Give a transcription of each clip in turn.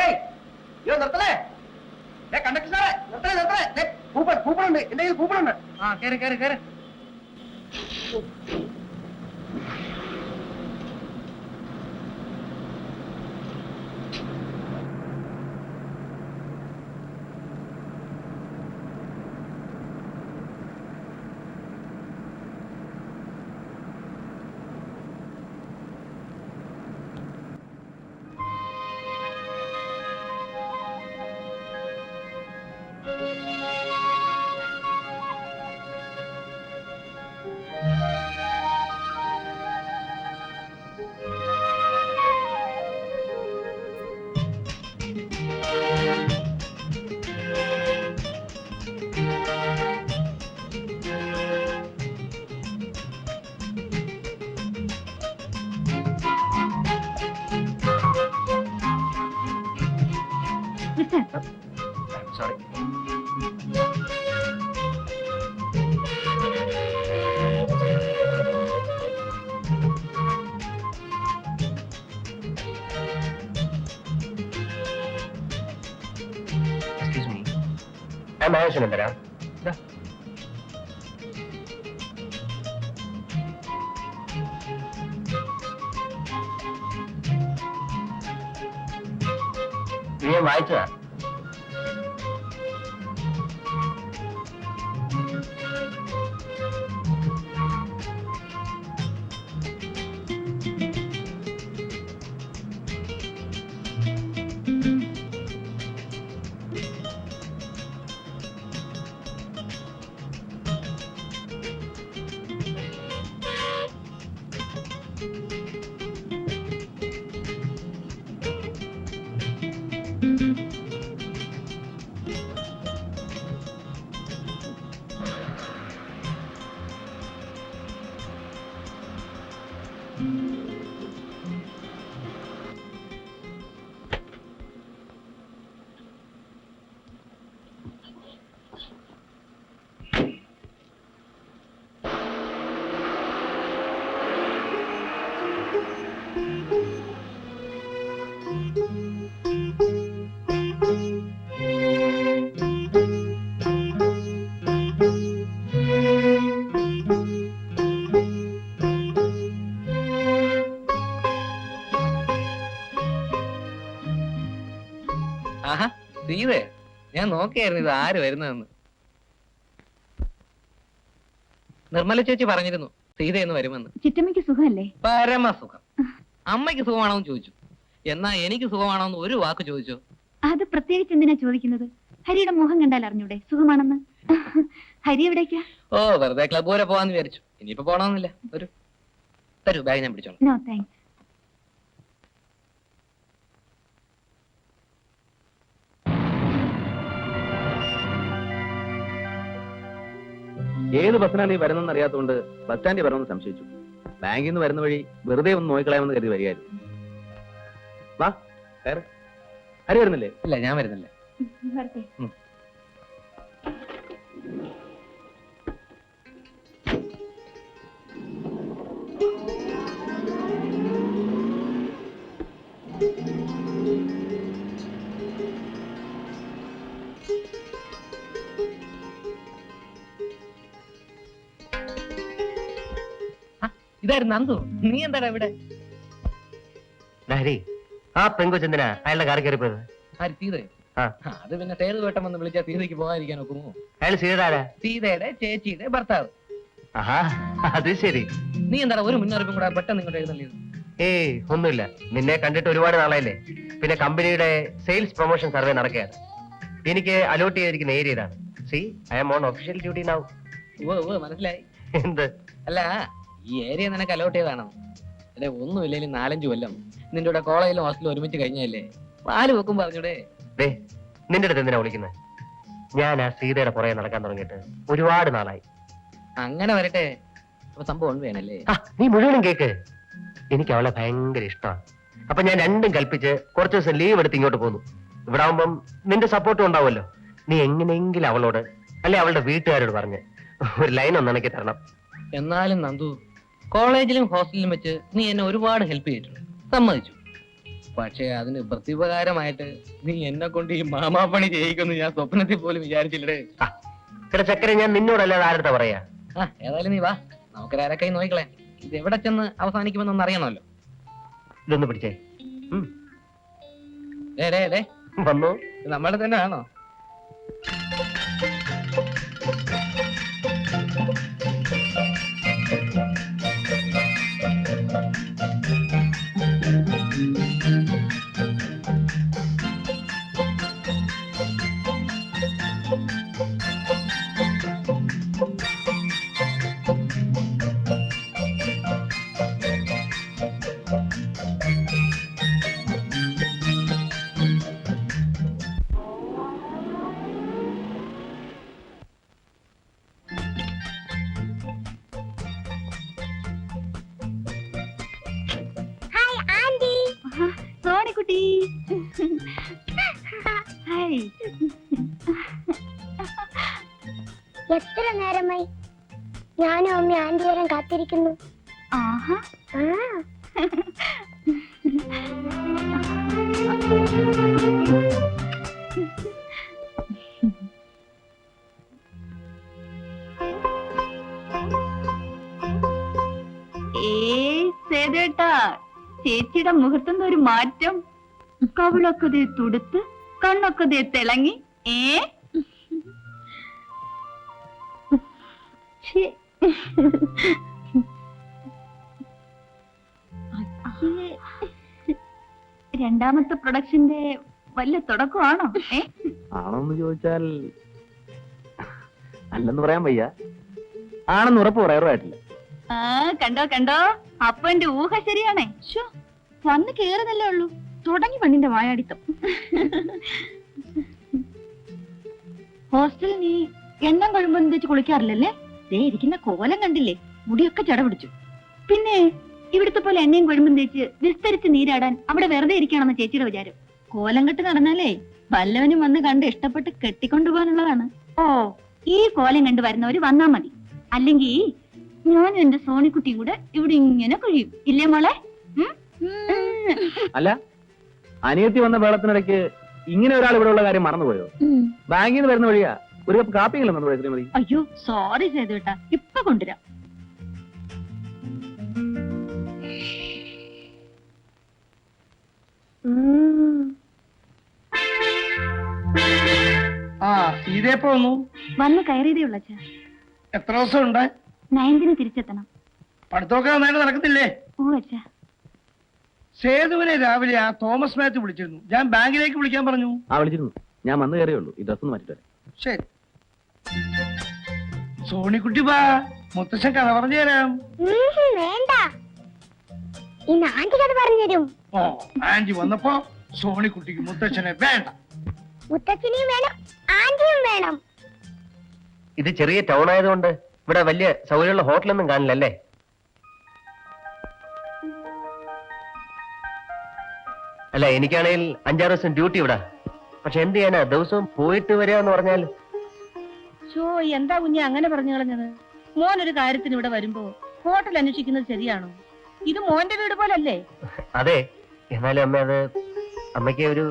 ഏയ് നിർത്തലേ കണ്ടക്ടർ സാറേ നിർത്തലേ നിർത്തലേ കൂപ്പൺ ഉണ്ട് എന്റെ കയ്യിൽ കൂപ്പൺ ഉണ്ട്. ആ കേറ് കേറ് കേറ്. Sorry. Excuse me. I'm Ayashanandra. നീ വായിച്ചതാ? ആഹാ സീതേ, ഞാൻ നോക്കിയായിരുന്നു ഇത് ആര് വരുന്നതെന്ന്. നിർമ്മല ചേച്ചി പറഞ്ഞിരുന്നു സീതയെന്ന് വരുമെന്ന്. ചിറ്റമ്മയ്ക്ക് സുഖമല്ലേ? പരമസുഖം. അമ്മയ്ക്ക് സുഖമാണോന്ന് ചോദിച്ചു. എന്നാ എനിക്ക് സുഖമാണോന്ന് ഒരു വാക്ക് ചോദിച്ചോ? അത് പ്രത്യേകിച്ച് എന്തിനാ ചോദിക്കുന്നത്? ഹരിയുടെ മുഖം കണ്ടാൽ അറിഞ്ഞൂടെ സുഖമാണെന്ന്? ഹരി എവിടേക്കാ? ഓ വെറുതെ ക്ലബ് വരെ പോവാന്ന് വിചാരിച്ചു. ഇനിയിപ്പോ പോണമെന്നില്ല. ഒരു തരൂ, ബാഗ് ഞാൻ പിടിച്ചോളാം. No thanks. ഏത് ബസ്സിനാണ് നീ വരുന്നെന്ന് അറിയാത്തതുകൊണ്ട് ബസ് സ്റ്റാൻഡിൽ വരണമെന്ന് സംശയിച്ചു. ബാങ്കിൽ നിന്ന് വരുന്ന വഴി വെറുതെ ഒന്ന് നോക്കിക്കളയാമെന്ന് കരുതി വരികയായിരുന്നു. വാ കയറ്. ഹരി വരുന്നില്ലേ? ഇല്ല, ഞാൻ വരുന്നില്ല. വരട്ടെ. ഇതായിരുന്നു നന്ദു. നീ എന്താടാ ഇവിടെ? ഹരി, ആ പെങ്കൊച്ചെന്തിനാ അയാളുടെ കാർ കയറിപ്പോയത്? ആര്, സീതയോ? അത് പിന്നെ സേതു വേട്ടം വന്ന് വിളിച്ചാൽ സീതയ്ക്ക് പോകാതിരിക്കാൻ ഒക്കുമോ? അയാൾ സീതാരാ? സീതയുടെ ചേച്ചിയുടെ ഭർത്താവ്. ആഹാ, അത് ശരി. നീ എന്താ ഒരു മുന്നറിയിപ്പും കൂടെ പെട്ടെന്ന് ഇങ്ങോട്ട് എഴുന്നള്ളിയത്? ഏയ് ഒന്നുമില്ല, നിന്നെ കണ്ടിട്ട് ഒരുപാട് നാളായില്ലേ. പിന്നെ കമ്പനിയുടെ സെയിൽസ് പ്രൊമോഷൻ സർവേ നടക്കുകയാണ്. എനിക്ക് അലോട്ട് ചെയ്തിരിക്കുന്ന ഏരിയ ഇതാണ്. See, I am on official duty now. Oh മനസ്സിലായി. എന്ത്? അല്ല, ഈ ഏരിയ നിനക്ക് അലോട്ട് ചെയ്താണോ? അല്ലെ ഒന്നുമില്ലെങ്കിലും 4-5 കൊല്ലം നിന്റെ കൂടെ കോളേജിലും ഹോസ്റ്റലും ഒരുമിച്ച് കഴിഞ്ഞല്ലേ? പാല് വെക്കും പറഞ്ഞൂടെ? നിന്റെ അടുത്ത് എന്തിനാ വിളിക്കുന്നത്? ഞാൻ ആ സീതയുടെ പുറകെ നടക്കാൻ തുടങ്ങിയിട്ട് ഒരുപാട് നാളായി. അങ്ങനെ വരട്ടെ. അപ്പൊ സംഭവം വേണല്ലേ? നീ മുഴുവനും കേക്ക്. എനിക്ക് അവളെ ഭയങ്കര ഇഷ്ടമാണ്. അപ്പൊ ഞാൻ രണ്ടും കൽപ്പിച്ച് കുറച്ച് ദിവസം ലീവ് എടുത്ത് ഇങ്ങോട്ട് പോന്നു. ഇവിടെ ആവുമ്പം നിന്റെ സപ്പോർട്ടും ഉണ്ടാവുമല്ലോ. നീ എങ്ങനെയെങ്കിലും അവളോട് അല്ലെ അവളുടെ വീട്ടുകാരോട് പറഞ്ഞ് ഒരു ലൈൻ ഒന്ന് എനിക്ക് തരണം. എന്നാലും നന്ദു, കോളേജിലും ഹോസ്റ്റലിലും വെച്ച് നീ എന്നെ ഒരുപാട് ഹെൽപ്പ് ചെയ്തിട്ടുണ്ട്, സമ്മതിച്ചു. പക്ഷേ അതിന് പ്രത്യുപകാരമായിട്ട് നീ എന്നെ കൊണ്ട് ഈ മാമാപ്പണി ചെയ്യിക്കുമെന്ന് ഞാൻ സ്വപ്നത്തിൽ പോലും വിചാരിച്ചില്ലേ. ഇവിടെ ചക്കര ഞാൻ നിന്നോടല്ലാതെ ആരുടെ പറയാ. ഏതായാലും നീ വാ, നമുക്കൊരാരൊക്കെ നോക്കിക്കളെ. ഇത് എവിടെ ചെന്ന് അവസാനിക്കുമെന്നൊന്ന് അറിയണമല്ലോ. ഇതൊന്ന് പിടിച്ചേ. വന്നു. ഇത് നമ്മളെ തന്നെ ആണോ? സോണിക്കുട്ടി, ഹായ്. എത്ര നേരമായി ഞാനും അമ്മ ആന്റി വരാൻ കാത്തിരിക്കുന്നു. ആഹാ. സേതേട്ടാ, ചേച്ചിയുടെ മുഖത്തുനിന്ന് ഒരു മാറ്റം. കവിളൊക്കെ ദേ തുടുത്ത്, കണ്ണൊക്കെ ദേ തിളങ്ങി. രണ്ടാമത്തെ പ്രൊഡക്ഷന്റെ വല്ല തുടക്കമാണോ? ആണോന്ന് ചോദിച്ചാൽ അല്ലെന്ന് പറയാൻ വയ്യ. ആണെന്ന് ഉറപ്പ് പറയാറുമായിട്ടില്ല. കണ്ടോ കണ്ടോ, അപ്പൊ എന്റെ ഊഹ ശരിയാണേ. വന്ന് കേറുന്നല്ലേ ഉള്ളൂ, തുടങ്ങി പെണ്ണിന്റെ വായാടിത്തം. ഹോസ്റ്റലിൽ നീ എണ്ണം കഴിയുമ്പോ തേച്ച് കുളിക്കാറില്ലല്ലേ? ദേ ഇരിക്കുന്ന കോലം കണ്ടില്ലേ, മുടിയൊക്കെ ചട പിടിച്ചു. പിന്നെ ഇവിടുത്തെ പോലെ എണ്ണയും കൊഴുമ്പും തേച്ച് വിസ്തരിച്ച് നീരാടാൻ അവിടെ വെറുതെ ഇരിക്കണമെന്ന് ചേച്ചിയുടെ വിചാരം. കോലം കെട്ട് നടന്നാലേ വല്ലവനും വന്ന് കണ്ട് ഇഷ്ടപ്പെട്ട് കെട്ടിക്കൊണ്ടുപോകാനുള്ളതാണ്. ഓ, ഈ കോലം കണ്ടു വരുന്നവര് വന്നാ മതി. അല്ലെങ്കിൽ ഞാനും എന്റെ സോണിക്കുട്ടിയും കൂടെ ഇവിടെ ഇങ്ങനെ കഴിയും, ഇല്ലേ മോളെ? അല്ല, അനിയത്തി വന്ന വേളത്തിനിടയ്ക്ക് ഇങ്ങനെ ഒരാൾ ഇവിടെ ഉള്ള കാര്യം മറന്നുപോയോ? ബാങ്കിൽ നിന്ന് വരുന്ന വഴിയാ ഒരു കപ്പ് കാപ്പിയെങ്കിലും തന്നു ശ്രീമതി. അയ്യോ സോറി സേതുവേട്ടാ, ഇപ്പൊ കൊണ്ടുവരാം. വന്ന് കയറിയതേ ഉള്ള. എത്ര ദിവസം ഉണ്ട്? 9th തിരിച്ചെത്തണം. പഠിത്തമൊക്കെ നന്നായിട്ട് നടക്കുന്നില്ലേ? ഓ അച്ഛാ. സേതുവിനെ രാവിലെ ആ തോമസ് മാത്യു വിളിച്ചിരുന്നു. ഞാൻ ബാങ്കിലേക്ക് വിളിക്കാൻ പറഞ്ഞു. വിളിച്ചിരുന്നു. ഞാൻ വന്നു കയറിയുള്ളൂ. ഈ ഡ്രസ് ഒന്ന് മാറ്റിട്ട് വരാം. ശരി. സോണിക്കുട്ടി വാ, മുത്തശ്ശൻ കഥ പറഞ്ഞു തരാം. വേണ്ട, ഇന്ന് ആന്റി കഥ പറഞ്ഞുതരും. ഓ, ആന്റി വന്നപ്പോ സോണിക്കുട്ടിക്ക് മുത്തച്ഛനെ വേണ്ട. മുത്തച്ഛനെയും വേണം, ആന്റിയും വേണം. ഇത് ചെറിയ ടൗൺ ആയതുകൊണ്ട് ഇവിടെ വലിയ സൗകര്യമുള്ള ഹോട്ടലൊന്നും കാണില്ലല്ലേ? അല്ല, എനിക്കാണെങ്കിൽ 5-6 ദിവസം ഡ്യൂട്ടി ഇവിടെ. പക്ഷെ എന്ത് ചെയ്യാനാ, ദിവസവും പോയിട്ട് വരിക എന്ന് പറഞ്ഞാൽ. എന്താ കുഞ്ഞെ അങ്ങനെ പറഞ്ഞു കളഞ്ഞത്? മോൻ ഒരു കാര്യത്തിന് ഇവിടെ വരുമ്പോ ഹോട്ടൽ അന്വേഷിക്കുന്നത് ശരിയാണോ? ഇത് മോന്റെ വീട് പോലല്ലേ? അതെ, എന്നാലും അമ്മ, അത് അമ്മയ്ക്ക് ഒരു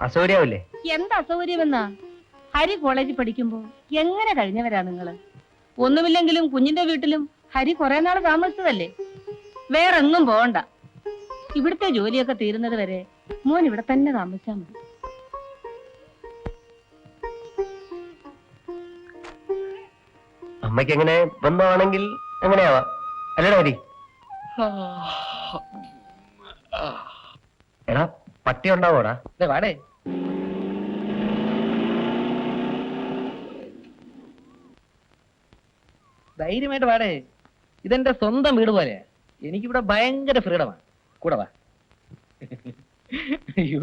അസൗകര്യാവില്ലേ? എന്താ അസൗകര്യമെന്നാ? ഹരി കോളേജിൽ പഠിക്കുമ്പോ എങ്ങനെ കഴിഞ്ഞവരാ നിങ്ങള്? ഒന്നുമില്ലെങ്കിലും കുഞ്ഞിന്റെ വീട്ടിലും ഹരി കുറെ നാൾ താമസിച്ചതല്ലേ. വേറെങ്ങും പോകണ്ട. ഇവിടുത്തെ ജോലിയൊക്കെ തീരുന്നത് വരെ മോൻ ഇവിടെ തന്നെ താമസിച്ചാ മതി. അമ്മയ്ക്ക് എങ്ങനെ ബന്ധമാണെങ്കിൽ എങ്ങനെയാവാ, അല്ലേടാ ഹരി? എടാ, പട്ടി ഉണ്ടാവോടാ? വാടേ. ധൈര്യമായിട്ട് വാടേ, ഇതെന്റെ സ്വന്തം വീട് പോലെയാ. എനിക്കിവിടെ ഭയങ്കര ഫ്രീഡമാണ്. കൂടെ വാ. അയ്യോ,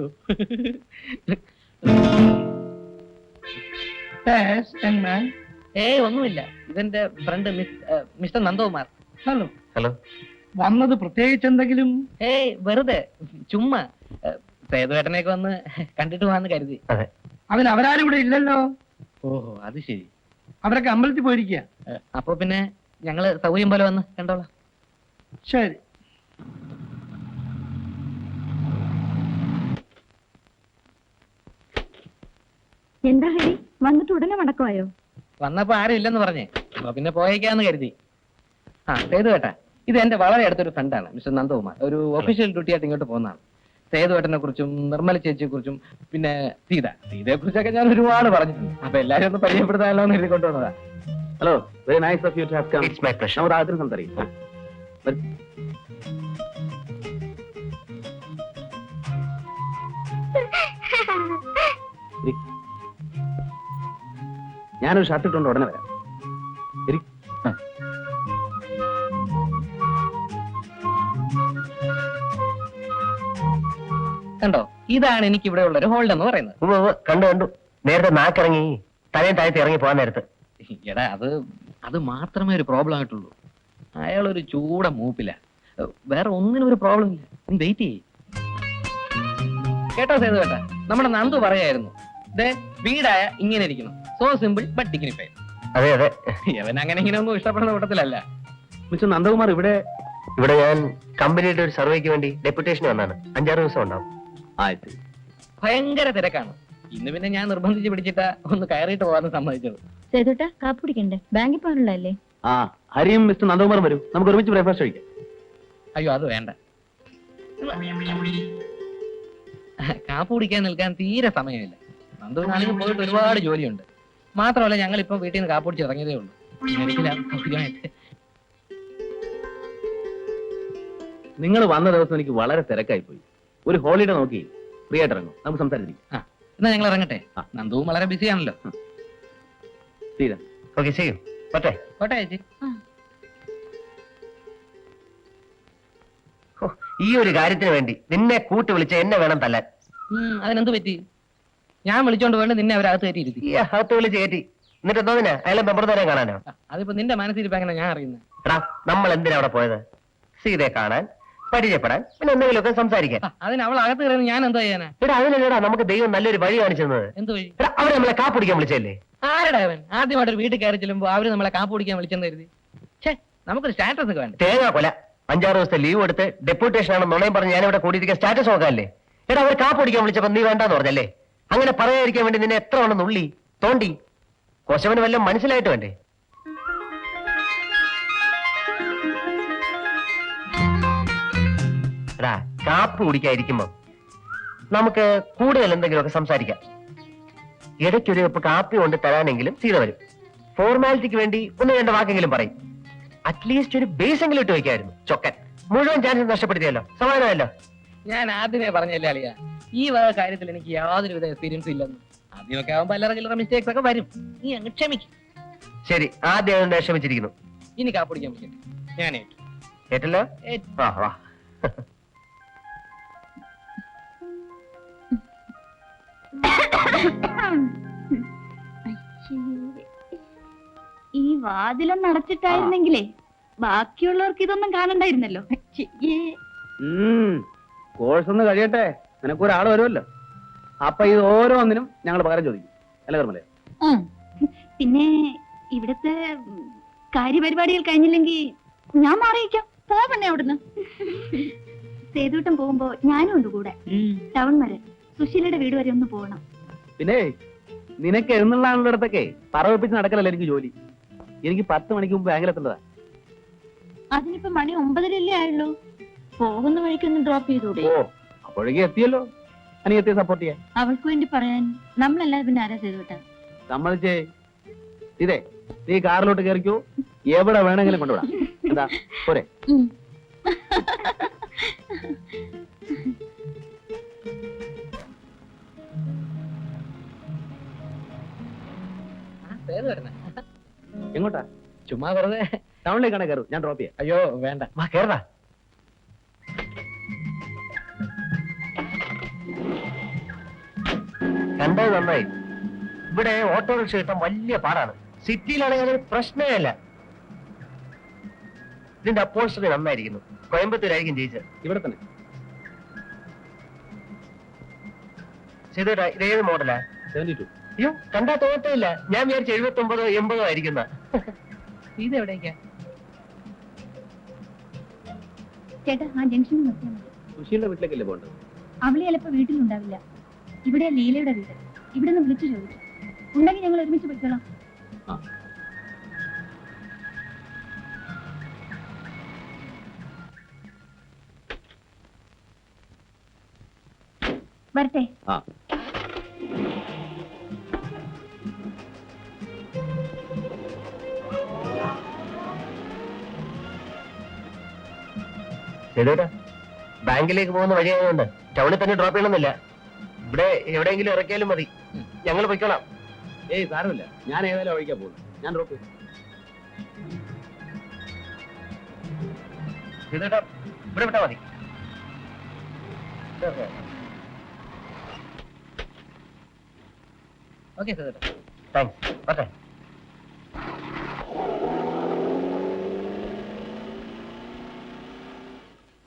ഒന്നുമില്ല. ഇതെന്റെ front mister Nandakumar. Hello. Hello. വന്നത് പ്രത്യേകിച്ച് എന്തെങ്കിലും? വെറുതെ ചുമ്മാ സേതുവേട്ടനെയൊക്കെ വന്ന് കണ്ടിട്ട് പോവാന്ന് കരുതി. അതിന് അവരാരും ഇവിടെ ഇല്ലല്ലോ. ഓഹോ, അത് ശരി. അവരൊക്കെ അമ്പലത്തിൽ പോയിരിക്കുക. അപ്പൊ പിന്നെ ഞങ്ങള് സൗകര്യം പോലെ വന്ന് കണ്ടോളാം. ശരി. എന്താ ഹരി വന്നിട്ട് ഉടനെ മടക്കമായോ? വന്നപ്പോ ആരും ഇല്ലെന്ന് പറഞ്ഞേ, അപ്പൊ പിന്നെ പോയേക്കാന്ന് കരുതി. ആ സേതു കേട്ടാ, ഇത് എന്റെ വളരെ അടുത്തൊരു ഫ്രണ്ടാണ് മിസ്റ്റർ നന്ദകുമാർ. ഒരു ഒഫീഷ്യൽ ഡ്യൂട്ടി ആയിട്ട് ഇങ്ങോട്ട് പോകുന്നതാണ്. സേതുവേട്ടനെ കുറിച്ചും നിർമ്മല ചേച്ചിയെ കുറിച്ചും പിന്നെ സീതയെ കുറിച്ചൊക്കെ ഞാൻ ഒരുപാട് പറഞ്ഞിട്ടുണ്ട്. അപ്പൊ എല്ലാരും ഒന്ന് പരിചയപ്പെടുത്താമല്ലോ എന്ന് എഴുതി കൊണ്ടുവന്നതാ. Hello, very nice of you to have come. It's my pleasure. നമ്മുടെ ആദ്യം സംസാരിക്കും. ഞാനൊരു ഷർട്ട് ഇട്ടുകൊണ്ട് ഉടനെ വരാം. ശരി. കണ്ടോ, ഇതാണ് എനിക്ക് ഇവിടെ ഉള്ള ഒരു ഹോൾഡ് എന്ന് പറയുന്നത്. കണ്ടു നേരത്തെ നാക്കിറങ്ങി തലയും താഴത്ത് ഇറങ്ങി പോകാൻ നേരത്ത്. എടാ, അത് മാത്രമേ ഒരു പ്രോബ്ലം ആയിട്ടുള്ളൂ. അയാൾ ഒരു ചൂട മൂപ്പില്ല, വേറെ ഒന്നിനും ഒരു പ്രോബ്ലം ഇല്ല. നീ വെയിറ്റ് ചെയ്യ് കേട്ടോ സേതു കേട്ടാ. നമ്മുടെ നന്ദു പറയായിരുന്നു, വീടായ ഇങ്ങനെ ഇരിക്കണം, സോ സിമ്പിൾ ബട്ട് ഡിഗ്നിഫൈഡ്. അതെ അതെ, അവൻ അങ്ങനെ ഇങ്ങനെ ഒന്നും ഇഷ്ടപ്പെടുന്ന കൂട്ടത്തിലല്ല. മിസ്റ്റർ നന്ദകുമാർ ഇവിടെ ഞാൻ കമ്പനിയുടെ ഒരു സർവേക്ക് വേണ്ടി ഡെപ്യൂട്ടേഷൻ വന്നാണ്. 5-6 ദിവസം ഉണ്ടാവും. ആയിട്ട് ഭയങ്കര തിരക്കാണ്. ഇന്ന് പിന്നെ ഞാൻ നിർബന്ധിച്ച് പിടിച്ചിട്ടാ ഒന്ന് കയറിയിട്ട് പോകാൻ സമ്മതിച്ചത്. സേതുട്ടാ കാപ്പ് കുടിക്കണ്ടേ? ബാങ്കിൽ പോകാനുള്ളതല്ലേ? ആ, ഹരിയും മിസ്റ്റർ നന്ദകുമാറും വരും, നമുക്ക് ഒരുമിച്ച് ബ്രേക്ക്ഫാസ്റ്റ് കഴിക്കാം. അയ്യോ അത് വേണ്ട, കാപ്പ് കുടിക്കാൻ നിൽക്കാൻ തീരെ സമയമില്ല. നന്ദുവിനാണെങ്കിൽ പോയിട്ട് ഒരുപാട് ജോലിയുണ്ട്. മാത്രമല്ല ഞങ്ങൾ ഇപ്പം വീട്ടിൽ നിന്ന് കാപ്പ് കുടിച്ച് ഇറങ്ങിയതേ ഉള്ളൂ. സൗകര്യമായിട്ട് നിങ്ങൾ വന്ന ദിവസം എനിക്ക് വളരെ തിരക്കായി പോയി. ഒരു ഹോളിഡേ നോക്കി ഫ്രീ ആയിട്ട് ഇറങ്ങും, നമുക്ക് സംസാരിച്ചിരിക്കും. എന്നാ ഞങ്ങൾ ഇറങ്ങട്ടെ. നന്ദുവും വളരെ ബിസി ആണല്ലോ. തീരാ ഓക്കെ, ചെയ്യും പറ്റേ. കോട്ടെ ചേച്ചി. ഈ ഒരു കാര്യത്തിന് വേണ്ടി നിന്നെ കൂട്ടി വിളിച്ച് എന്നെ വേണം തല്ലാൻ. അതിനെന്ത് പറ്റി? ഞാൻ വിളിച്ചോണ്ട് വേണ്ട നിന്നെ അവരകത്ത് കയറ്റിയിരുത്തി. ഈ അകത്ത് വിളിച്ച് കയറ്റി എന്നിട്ട് എന്തോന്നിനാ അയാളെ മെമ്പർതാരെ കാണാനോ? അതിപ്പോ നിന്റെ മനസ്സിരിപ്പോ എങ്ങനെ ഞാൻ അറിയുന്നത്? എടാ, നമ്മൾ എന്തിനാ അവിടെ പോയത്? സീതയെ കാണാൻ, പരിചയപ്പെടാൻ, പിന്നെ എന്തെങ്കിലുമൊക്കെ സംസാരിക്കാൻ. അതിന് അവൾ അകത്ത് കയറുന്നത് ഞാൻ എന്തോ ചെയ്യാനാ? എടാ, അതിനല്ലേടാ നമുക്ക് ദൈവം നല്ലൊരു വഴി കാണിച്ചു തന്നത്. എന്ത് വഴി? എടാ, അവരെ നമ്മളെ കാപ്പിടിക്കാൻ വിളിച്ചല്ലേ? ആരുടെ അവൻ? ആദ്യമായിട്ടൊരു വീട്ടിൽ കയറി ചെല്ലുമ്പോ അവര് നമ്മളെ കാപ്പ് കുടിക്കാൻ വിളിച്ചെന്ന് കരുതി. ഛേ, നമുക്കൊരു സ്റ്റാറ്റസ് ഒക്കെ വേണ്ട. തേങ്ങാ കൊല 5-6 ദിവസത്തെ ലീവ് എടുത്ത് ഡെപ്യൂട്ടേഷൻ ആണെന്ന് നുണയും പറഞ്ഞ് ഞാനിവിടെ കൂടിയിരിക്കാൻ സ്റ്റാറ്റസ് നോക്കാല്ലേ? എടാ, അവർ കാപ്പിടിക്കാൻ വിളിച്ചപ്പോ നീ വേണ്ടാന്ന് പറഞ്ഞല്ലേ? അങ്ങനെ പറയാതിരിക്കാൻ വേണ്ടി നിന്നെ എത്ര വേണം നുള്ളി തോണ്ടി? കൊശവന് വല്ലതും മനസ്സിലായിട്ട് വേണ്ടേ? എടാ, കാപ്പ് കുടിക്കാതിരിക്കുമ്പോ നമുക്ക് കൂടുതൽ എന്തെങ്കിലുമൊക്കെ സംസാരിക്കാം. ഇടയ്ക്കൊരു കപ്പ് കാപ്പി കൊണ്ട് തരാനെങ്കിലും സീത വരും. ഫോർമാലിറ്റിക്ക് വേണ്ടി 1-2 വാക്കെങ്കിലും പറയും. അറ്റ്ലീസ്റ്റ് ഒരു ബേസെങ്കിലും ഇട്ട് വയ്ക്കായിരുന്നു. ചൊക്കൻ മുഴുവൻ ചാൻസ് നഷ്ടപ്പെടുത്തിയല്ലോ. സമാധാനമല്ലോ. ഞാൻ ആദ്യമേ പറഞ്ഞല്ലേ അളിയ, ഈ വക കാര്യത്തിൽ എനിക്ക് യാതൊരുവിധ എക്സ്പീരിയൻസും ഇല്ലെന്ന്. ആദ്യമൊക്കെ ആവുമ്പോ അല്ലറ ചില്ലറ മിസ്റ്റേക്സ് ഒക്കെ വരും. നീ അങ്ങ് ക്ഷമിക്കും. ശരി, ആദ്യം ക്ഷമിച്ചിരിക്കുന്നു. ഇനി കാപ്പിടിക്കാൻ പറ്റില്ല. ഞാൻ ഏറ്റു. കേട്ടല്ലോ? വാ വാ. ഈ വാതിലൊന്നും അടച്ചിട്ടായിരുന്നെങ്കിലേ ബാക്കിയുള്ളവർക്ക് ഇതൊന്നും കാണണ്ടായിരുന്നല്ലോ. കോഴ്സ് ഒന്ന് കഴിയട്ടെ, നിനക്ക് ഒരാൾ വരുമല്ലോ. അപ്പൊ ഇത് ഓരോന്നിനും ഞങ്ങൾ പകരം ചോദിക്കും. അല്ല കർമ്മലേ? പിന്നെ ഇവിടുത്തെ കാര്യപരിപാടികൾ കഴിഞ്ഞില്ലെങ്കിൽ ഞാൻ മാറിയിക്കാം. പോവണേ അവിടുന്ന്. സേതുട്ടം പോകുമ്പോ ഞാനും ഉണ്ട് കൂടെ. ടൗൺ വരെ സുശീലയുടെ വീട് വരെ ഒന്ന് പോകണം. പിന്നെ നിനക്ക് എഴുന്നള്ളാനുള്ളിടത്തൊക്കെ പറവപ്പിച്ച് നടക്കലല്ല എനിക്ക് ജോലി. എനിക്ക് 10 മണിക്ക് മുമ്പ് ബാങ്കിലെത്തേണ്ടതാ. അതിനിപ്പോ മണി 9:30 ആയുള്ളൂ. പോകുന്ന വഴിക്കൊന്ന് ഡ്രോപ്പ് ചെയ്തൂടെ? ഓ, അപ്പോഴേക്കും എത്തിയല്ലോ. അനിയത്തിയെ സപ്പോർട്ട് ചെയ്യാൻ അവൾക്ക് വേണ്ടി പറയാൻ നമ്മളല്ലാതെ പിന്നെ ആരാ സേതുട്ടാ? സമ്മതിച്ചേ. ഇതേ, നീ കാറിലോട്ട് കയറിക്കോ, എവിടെ വേണമെങ്കിലും കൊണ്ടുവിടാം. എന്താ പോരെ? എങ്ങോട്ടാ? ചുമ്മാ വെറുതെ. ടൗണിലേക്കാണ് കയറും, ഞാൻ ഡ്രോപ്പ് ചെയ്യാം. അയ്യോ വേണ്ട. വാ കേറടാ. കണ്ടത് നന്നായി. ഇവിടെ ഓട്ടോറിക്ഷ കിട്ടാൻ വലിയ പാടാണ്. സിറ്റിയിലാണെങ്കിൽ അതൊരു പ്രശ്നമേ അല്ല. ഇതിന്റെ അപ്പോസ്റ്ററി നന്നായിരിക്കുന്നു. കോയമ്പത്തൂരായിരിക്കും ജയിച്ചത്. ഇവിടെ തന്നെ. ചെയ്തേട്ടാ, ഇതേത് മോഡലാ? 72. അയ്യോ, കണ്ടാ തോന്നത്തില്ല. ഞാൻ വിചാരിച്ചു 79 80 ആയിരിക്കുന്ന. ഇത് എവിടേക്കാ? ചേട്ടാ, ആ ജംഗ്ഷനിൽ നിർത്തിയാൽ മതി. സുശീലിന്റെ വീട്ടിലേക്കല്ലേ പോകേണ്ടത്? അവള് ചിലപ്പോ വീട്ടിലുണ്ടാവില്ല. ഇവിടെ ലീലയുടെ വീട്. ഇവിടെ നിന്ന് വിളിച്ചു ചോദിച്ചു. ഉണ്ടെങ്കിൽ ഞങ്ങൾ ഒരുമിച്ച് പോയിക്കോളാം. ആ. വരട്ടെ. ആ സേതുവേട്ടാ, ബാങ്കിലേക്ക് പോകുന്ന വഴിയായതുകൊണ്ട് ടൗണിൽ തന്നെ ഡ്രോപ്പ് ചെയ്യണമെന്നില്ല. ഇവിടെ എവിടെയെങ്കിലും ഇറക്കിയാലും മതി, ഞങ്ങൾ പൊയ്ക്കോളാം. ഏയ് സാരമില്ല, ഞാൻ ഏതായാലും ഒഴിക്കാൻ പോകുന്നു. ഞാൻ ഡ്രോപ്പ് ചെയ്തു. സേതുവേട്ടാ, ഇവിടെ വിട്ടാ മതി. ഓക്കെ സേതുവേട്ടാ. താങ്ക്സ്. ഓക്കെ.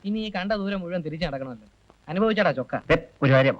ഇനി ഈ കണ്ട ദൂരം മുഴുവൻ തിരിച്ചു നടക്കണമല്ലോ. അനുഭവിച്ചാടാ ചൊക്ക. ഒരു കാര്യം